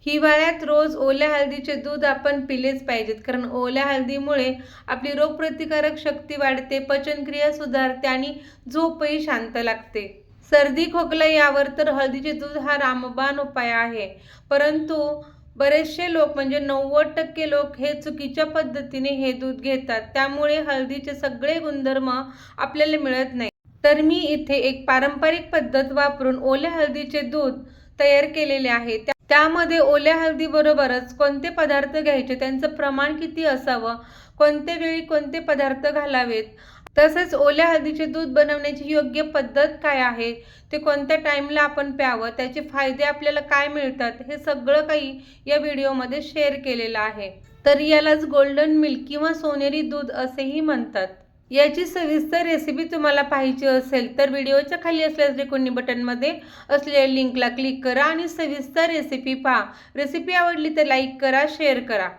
हिवाळ्यात रोज ओल्या हळदीचे दूध आपण पिलेच पाहिजेत, कारण ओल्या हळदीमुळे आपली रोगप्रतिकारक शक्ती वाढते, पचनक्रिया सुधारते आणि झोपही शांत लागते. सर्दी खोकला यावर तर हळदीचे दूध हा रामबाण उपाय आहे. परंतु बरेचसे लोक म्हणजे 90% लोक हे चुकीच्या पद्धतीने हे दूध घेतात, त्यामुळे हळदीचे सगळे गुणधर्म आपल्याला मिळत नाही. तर मी इथे एक पारंपरिक पद्धत वापरून ओल्या हळदीचे दूध तयार केलेले आहे. त्यामध्ये ओल्या हळदी बरोबरच कोणते पदार्थ घ्यायचे, त्यांचं प्रमाण किती असावं, कोणत्या वेळी कोणते पदार्थ घालावेत, तसेच ओल्या हळदीचे दूध बनवण्याची योग्य पद्धत काय आहे, ते कोणत्या टाईमला आपण प्यावं, त्याचे फायदे आपल्याला काय मिळतात, हे सगळं काही या व्हिडिओमध्ये शेअर केलेलं आहे. तर यालाच गोल्डन मिल्क किंवा सोनेरी दूध असेही म्हणतात. याची सविस्तर रेसिपी तुम्हाला पाहिजे असेल तर व्हिडिओच्या खाली असलेल्या त्रिकोणी बटनमध्ये असलेल्या लिंकला क्लिक करा आणि सविस्तर रेसिपी पहा. रेसिपी आवडली तर लाईक करा, शेअर करा.